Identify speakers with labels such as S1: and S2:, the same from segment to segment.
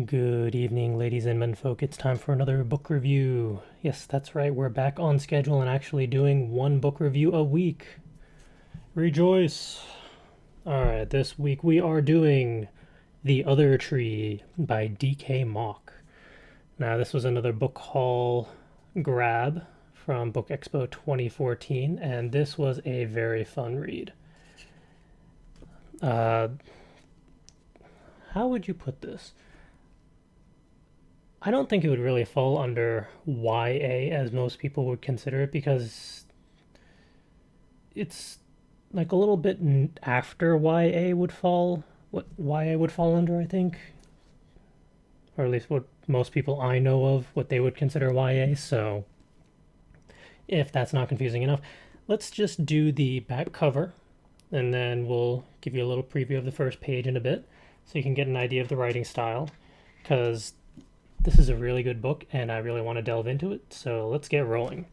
S1: Good evening, ladies and menfolk. It's time for another book review. Yes, that's right, we're back on schedule and actually doing one book review a week. Rejoice! Alright, this week we are doing The Other Tree by DK Mok. Now, this was another book haul grab from Book Expo 2014, and this was a very fun read. How would you put this? I don't think it would really fall under YA as most people would consider it because it's like a little bit after YA would fall, what YA would fall under, I think. Or at least what most people I know of, what they would consider YA. So if that's not confusing enough, let's just do the back cover and then we'll give you a little preview of the first page in a bit so you can get an idea of the writing style, because this is a really good book and I really want to delve into it, so let's get rolling.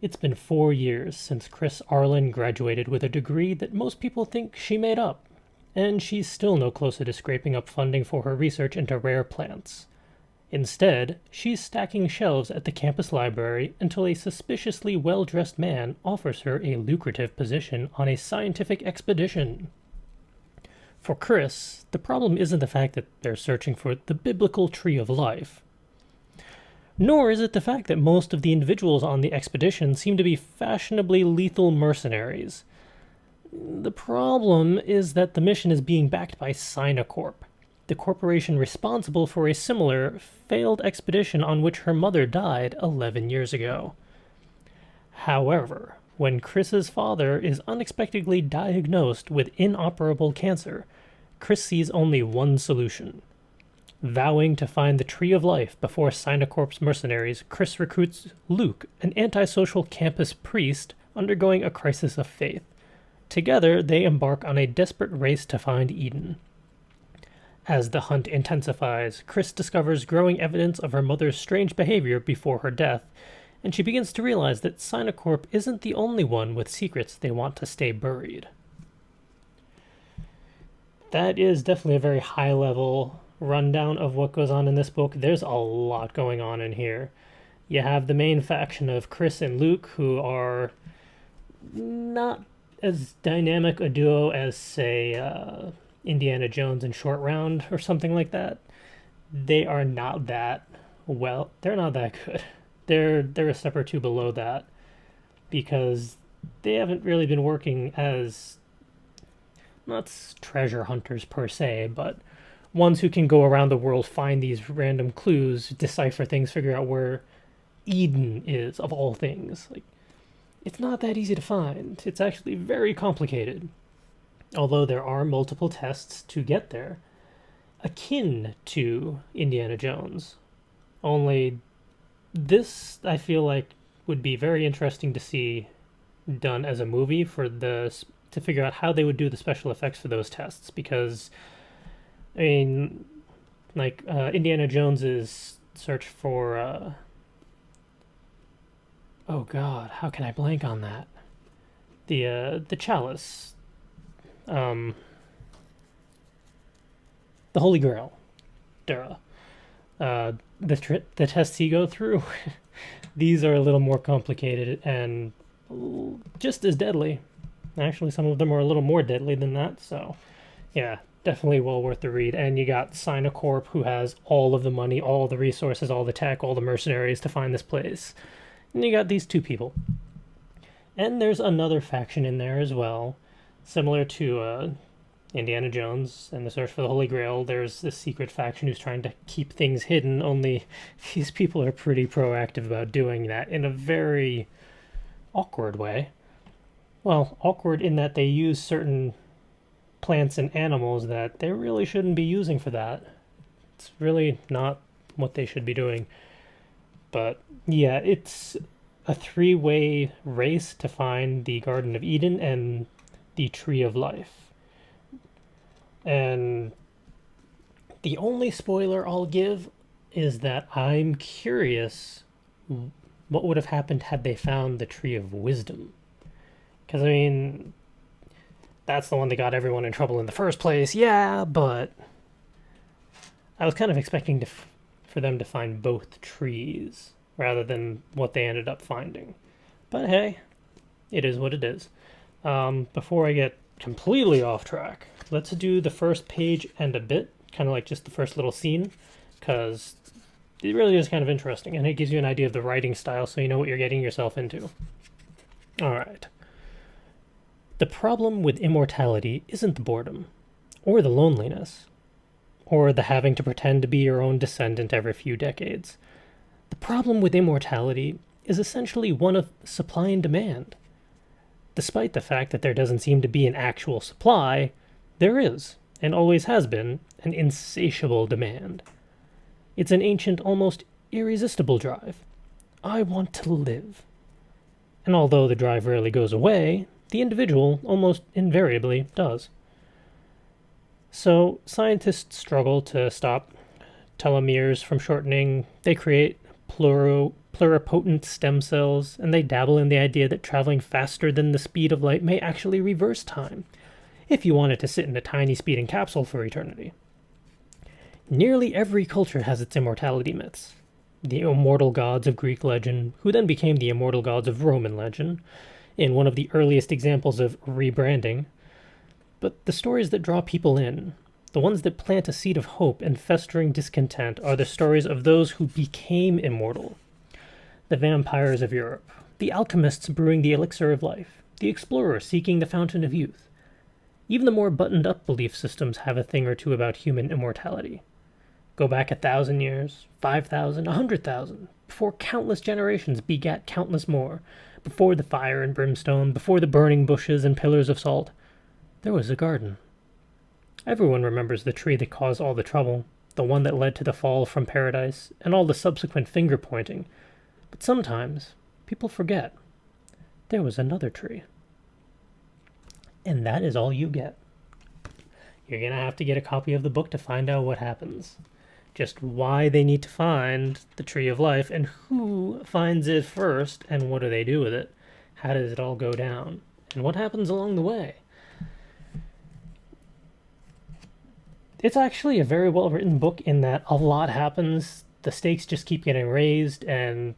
S1: It's been 4 years since Chris Arlen graduated with a degree that most people think she made up, and she's still no closer to scraping up funding for her research into rare plants. Instead, she's stacking shelves at the campus library until a suspiciously well-dressed man offers her a lucrative position on a scientific expedition. For Chris, the problem isn't the fact that they're searching for the biblical tree of life. Nor is it the fact that most of the individuals on the expedition seem to be fashionably lethal mercenaries. The problem is that the mission is being backed by Sinocorp, the corporation responsible for a similar, failed expedition on which her mother died 11 years ago. However, when Chris's father is unexpectedly diagnosed with inoperable cancer, Chris sees only one solution. Vowing to find the Tree of Life before Sinocorp's mercenaries, Chris recruits Luke, an antisocial campus priest undergoing a crisis of faith. Together, they embark on a desperate race to find Eden. As the hunt intensifies, Chris discovers growing evidence of her mother's strange behavior before her death, and she begins to realize that Sinocorp isn't the only one with secrets they want to stay buried. That is definitely a very high-level rundown of what goes on in this book. There's a lot going on in here. You have the main faction of Chris and Luke, who are not as dynamic a duo as, say, Indiana Jones and Short Round or something like that. They are not that well. They're not that good. They're a step or two below that because they haven't really been working as not treasure hunters per se, but ones who can go around the world, find these random clues, decipher things, figure out where Eden is, of all things. Like, it's not that easy to find. It's actually very complicated. Although there are multiple tests to get there, akin to Indiana Jones. Only this, I feel like, would be very interesting to see done as a movie to figure out how they would do the special effects for those tests, because I mean, like Indiana Jones's search for oh god, how can I blank on that? The chalice, the Holy Grail, Dara. The tests he go through, these are a little more complicated and just as deadly. Actually, some of them are a little more deadly than that, so yeah, definitely well worth the read. And you got Sinocorp, who has all of the money, all the resources, all the tech, all the mercenaries to find this place. And you got these two people. And there's another faction in there as well, similar to Indiana Jones and the search for the Holy Grail. There's this secret faction who's trying to keep things hidden, only these people are pretty proactive about doing that in a very awkward way. Well, awkward in that they use certain plants and animals that they really shouldn't be using for that. It's really not what they should be doing. But yeah, it's a three-way race to find the Garden of Eden and the Tree of Life. And the only spoiler I'll give is that I'm curious what would have happened had they found the Tree of Wisdom. Because, I mean, that's the one that got everyone in trouble in the first place, yeah, but I was kind of expecting for them to find both trees rather than what they ended up finding. But hey, it is what it is. Before I get completely off track, let's do the first page and a bit, kind of like just the first little scene, because it really is kind of interesting, and it gives you an idea of the writing style so you know what you're getting yourself into. Alright. The problem with immortality isn't the boredom, or the loneliness, or the having to pretend to be your own descendant every few decades. The problem with immortality is essentially one of supply and demand. Despite the fact that there doesn't seem to be an actual supply, there is, and always has been, an insatiable demand. It's an ancient, almost irresistible drive. I want to live. And although the drive rarely goes away, the individual almost invariably does. So, scientists struggle to stop telomeres from shortening. They create pluripotent stem cells, and they dabble in the idea that traveling faster than the speed of light may actually reverse time, if you wanted to sit in a tiny speeding capsule for eternity. Nearly every culture has its immortality myths. The immortal gods of Greek legend, who then became the immortal gods of Roman legend, in one of the earliest examples of rebranding. But the stories that draw people in, the ones that plant a seed of hope and festering discontent, are the stories of those who became immortal. The vampires of Europe, the alchemists brewing the elixir of life, the explorer seeking the fountain of youth. Even the more buttoned-up belief systems have a thing or two about human immortality. Go back 1,000 years, 5,000, 100,000, before countless generations begat countless more, before the fire and brimstone, before the burning bushes and pillars of salt. There was a garden. Everyone remembers the tree that caused all the trouble, the one that led to the fall from paradise, and all the subsequent finger-pointing. But sometimes, people forget. There was another tree. And that is all you get. You're gonna have to get a copy of the book to find out what happens. Just why they need to find the Tree of Life, and who finds it first, and what do they do with it? How does it all go down? And what happens along the way? It's actually a very well written book in that a lot happens. The stakes just keep getting raised, and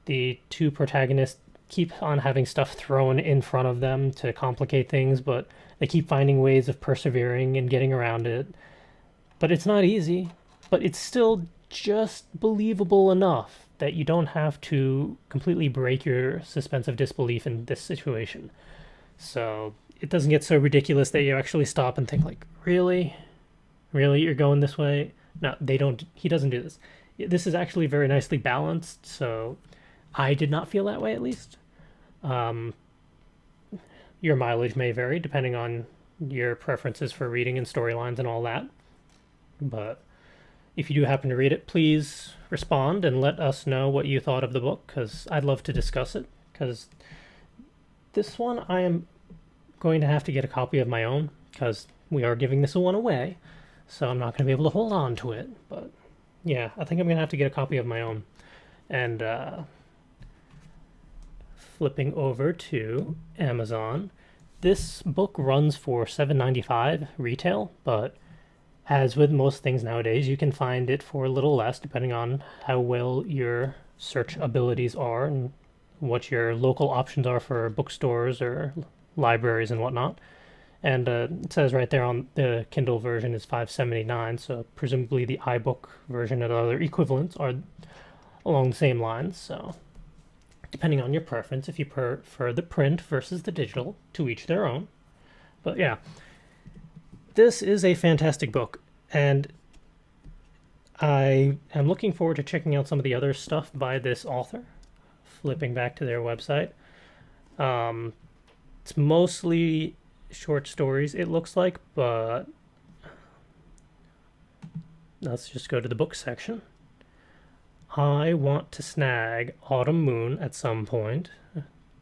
S1: the two protagonists keep on having stuff thrown in front of them to complicate things, but they keep finding ways of persevering and getting around it. But it's not easy, but it's still just believable enough that you don't have to completely break your suspense of disbelief in this situation. So it doesn't get so ridiculous that you actually stop and think like, really? Really, you're going this way? No, he doesn't do this. This is actually very nicely balanced, so I did not feel that way, at least. Your mileage may vary depending on your preferences for reading and storylines and all that. But if you do happen to read it, please respond and let us know what you thought of the book, because I'd love to discuss it. Because this one, I am going to have to get a copy of my own, because we are giving this one away. So I'm not going to be able to hold on to it. But yeah, I think I'm going to have to get a copy of my own. And flipping over to Amazon, this book runs for $7.95 retail, but as with most things nowadays, you can find it for a little less depending on how well your search abilities are and what your local options are for bookstores or libraries and whatnot. And it says right there on the Kindle version is $5.79, so presumably the iBook version and other equivalents are along the same lines. So depending on your preference, if you prefer the print versus the digital, to each their own. But yeah, this is a fantastic book, and I am looking forward to checking out some of the other stuff by this author. Flipping back to their website. It's mostly short stories, it looks like, but let's just go to the book section. I want to snag Autumn Moon at some point.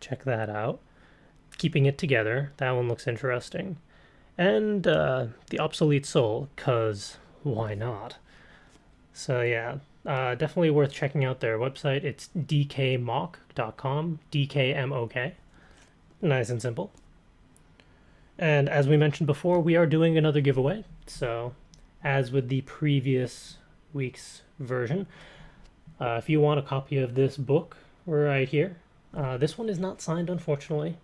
S1: Check that out. Keeping It Together. That one looks interesting. And The Obsolete Soul, because why not? So yeah, definitely worth checking out their website. It's dkmok.com, DKMOK. Nice and simple. And as we mentioned before, we are doing another giveaway. So as with the previous week's version. If you want a copy of this book right here, this one is not signed, unfortunately.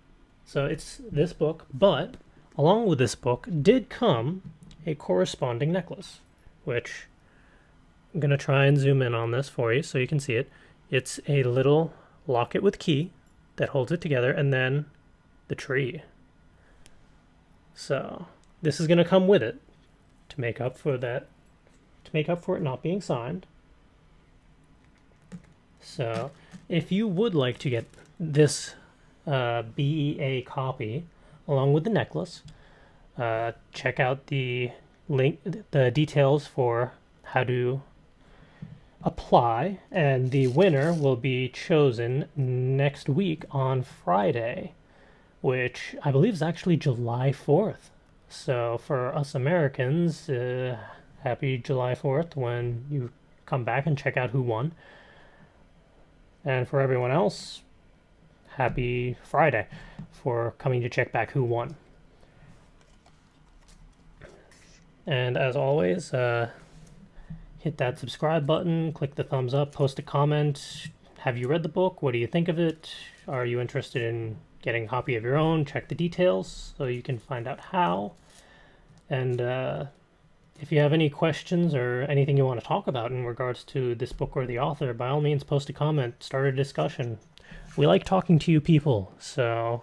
S1: So it's this book, but along with this book did come a corresponding necklace, which I'm going to try and zoom in on this for you so you can see it. It's a little locket with key that holds it together, and then the tree. So this is going to come with it to make up for that, to make up for it not being signed. So if you would like to get this BEA copy along with the necklace, check out the link, the details for how to apply, and the winner will be chosen next week on Friday, which I believe is actually July 4th. So for us Americans, happy July 4th when you come back and check out who won. And for everyone else, happy Friday for coming to check back who won. And as always, hit that subscribe button, click the thumbs up, post a comment. Have you read the book? What do you think of it? Are you interested in getting a copy of your own? Check the details so you can find out how. And if you have any questions or anything you want to talk about in regards to this book or the author, by all means, post a comment, start a discussion. We like talking to you people, so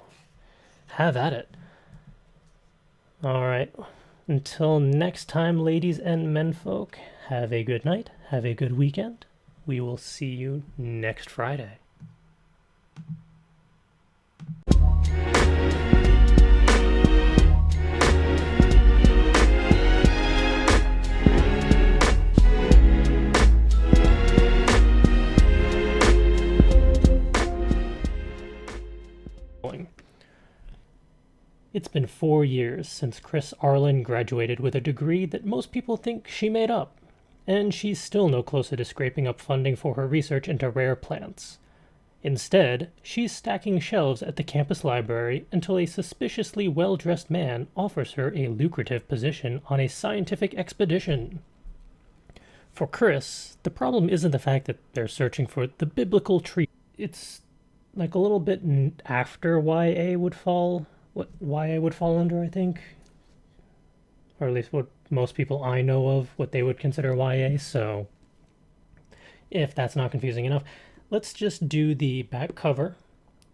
S1: have at it. All right. Until next time, ladies and menfolk, have a good night, have a good weekend. We will see you next Friday. It's been 4 years since Chris Arlen graduated with a degree that most people think she made up, and she's still no closer to scraping up funding for her research into rare plants. Instead, she's stacking shelves at the campus library until a suspiciously well-dressed man offers her a lucrative position on a scientific expedition. For Chris, the problem isn't the fact that they're searching for the biblical tree. It's like a little bit after YA would fall, what YA would fall under, I think. Or at least what most people I know of, what they would consider YA, so if that's not confusing enough, let's just do the back cover,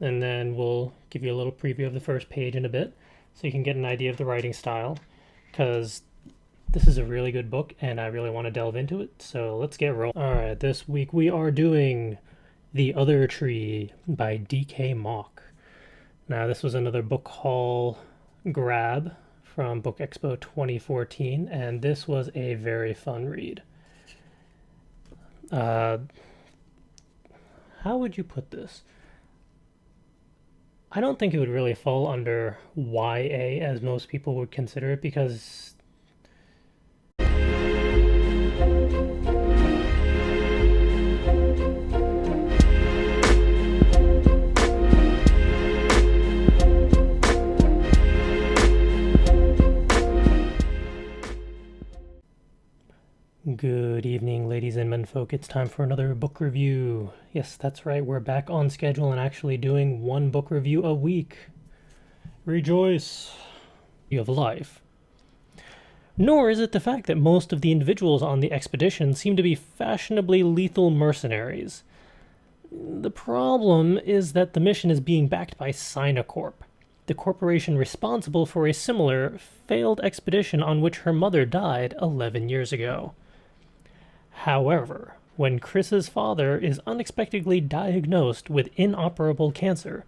S1: and then we'll give you a little preview of the first page in a bit, so you can get an idea of the writing style, because this is a really good book, and I really want to delve into it, so let's get rolling. Alright, this week we are doing The Other Tree by DK Mok. Now, this was another book haul grab from Book Expo 2014, and this was a very fun read. How would you put this? I don't think it would really fall under YA as most people would consider it, because good evening, ladies and menfolk. It's time for another book review. Yes, that's right. We're back on schedule and actually doing one book review a week. Rejoice! You have life. Nor is it the fact that most of the individuals on the expedition seem to be fashionably lethal mercenaries. The problem is that the mission is being backed by Sinocorp, the corporation responsible for a similar failed expedition on which her mother died 11 years ago. However, when Chris's father is unexpectedly diagnosed with inoperable cancer,